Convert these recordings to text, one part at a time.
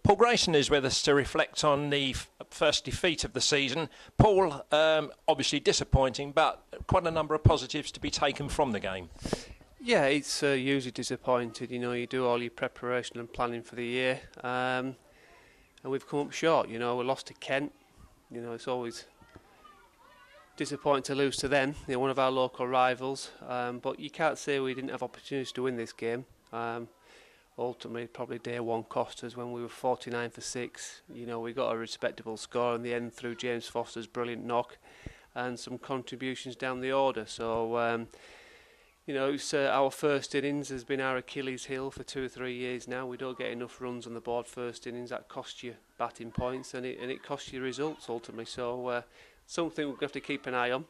Paul Grayson is with us to reflect on the first defeat of the season. Paul, obviously disappointing, but quite a number of positives to be taken from the game. Yeah, it's usually disappointing. You do all your preparation and planning for the year, and we've come up short. We lost to Kent. It's always disappointing to lose to them, one of our local rivals. But you can't say we didn't have opportunities to win this game. Ultimately, probably day one cost us when we were 49 for 6. We got a respectable score in the end through James Foster's brilliant knock and some contributions down the order. So, it's, our first innings has been our Achilles heel for 2 or 3 years now. We don't get enough runs on the board first innings. That costs you batting points and it costs you results ultimately. So, something we're going to have to keep an eye on.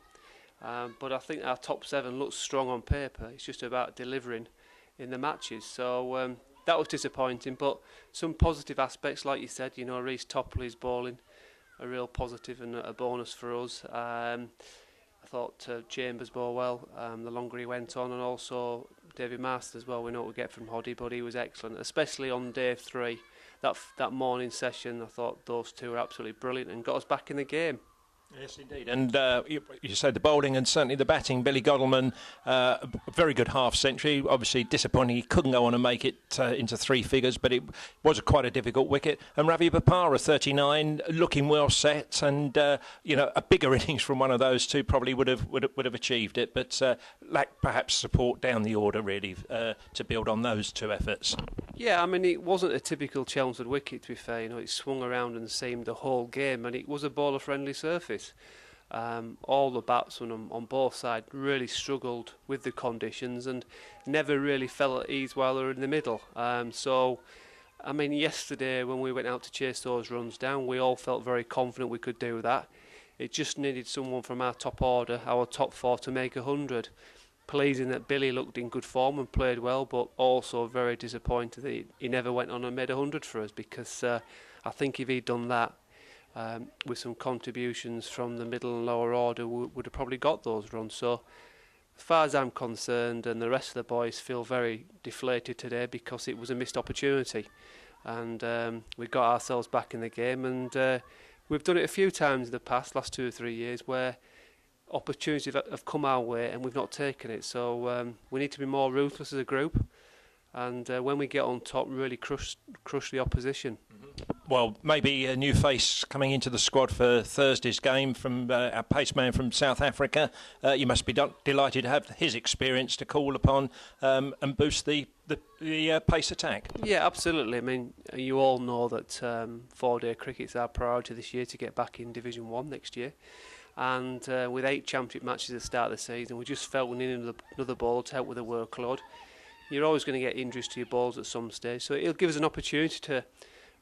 But I think our top 7 looks strong on paper. It's just about delivering in the matches. So, that was disappointing, but some positive aspects, like you said, Reece Topley's bowling, a real positive and a bonus for us. I thought Chambers bowled well the longer he went on, and also David Masters as well. We know what we get from Hoddy, but he was excellent, especially on day 3. That morning session, I thought those two were absolutely brilliant and got us back in the game. Yes, indeed. And you said the bowling and certainly the batting. Billy Godalman, a very good half-century. Obviously disappointing he couldn't go on and make it into 3 figures, but it was quite a difficult wicket. And Ravi Bopara, 39, looking well set, and a bigger innings from one of those two probably would have achieved it, but lacked perhaps support down the order really to build on those 2 efforts. Yeah, it wasn't a typical Chelmsford wicket, to be fair. It swung around and seamed the whole game, and it was a bowler-friendly surface. All the batsmen on both sides really struggled with the conditions and never really felt at ease while they were in the middle. Yesterday when we went out to chase those runs down, we all felt very confident we could do that. It just needed someone from our top order, our top 4, to make 100. Pleasing that Billy looked in good form and played well, but also very disappointed that he never went on and made 100 for us, because I think if he'd done that, with some contributions from the middle and lower order, would have probably got those runs. So as far as I'm concerned, and the rest of the boys feel very deflated today because it was a missed opportunity, and we got ourselves back in the game, and we've done it a few times in the last 2 or 3 years where opportunities have come our way and we've not taken it. So we need to be more ruthless as a group, and when we get on top, really crush the opposition. Well, maybe a new face coming into the squad for Thursday's game from our paceman from South Africa. You must be delighted to have his experience to call upon and boost the pace attack. Yeah, absolutely. You all know that 4-day cricket's our priority this year, to get back in Division 1 next year. And with 8 championship matches at the start of the season, we just felt we needed another bowler to help with the workload. You're always going to get injuries to your balls at some stage, so it'll give us an opportunity to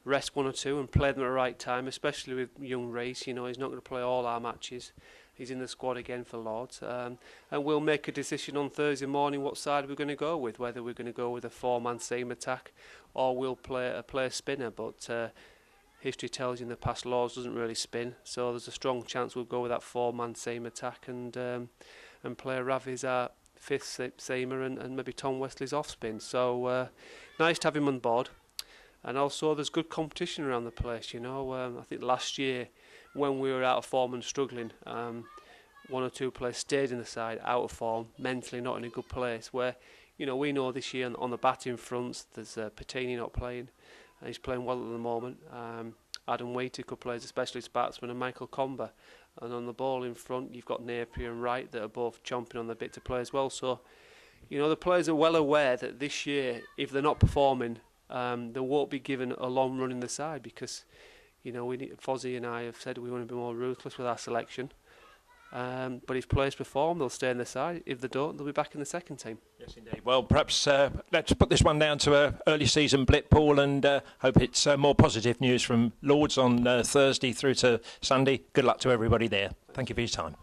rest 1 or 2 and play them at the right time, especially with young Reece. He's not going to play all our matches. He's in the squad again for Lords, and we'll make a decision on Thursday morning what side we're going to go with, whether we're going to go with a 4-man seam attack or we'll play a spinner. But history tells you in the past Lords doesn't really spin, so there's a strong chance we'll go with that 4-man seam attack and play Ravi as our 5th seamer and maybe Tom Wesley's off spin. So nice to have him on board. And also there's good competition around the place. I think last year when we were out of form and struggling, 1 or 2 players stayed in the side out of form, mentally not in a good place, where we know this year on the batting fronts there's Patini not playing, he's playing well at the moment. Adam Wheatic, who plays a specialist batsman, and Michael Comber. And on the bowling front you've got Napier and Wright that are both chomping on the bit to play as well. So the players are well aware that this year, if they're not performing, they won't be given a long run in the side, because Fozzie and I have said we want to be more ruthless with our selection. But if players perform, they'll stay in the side. If they don't, they'll be back in the second team. Yes, indeed. Well, perhaps let's put this one down to an early season blip, Paul, and hope it's more positive news from Lords on Thursday through to Sunday. Good luck to everybody there. Thank you for your time.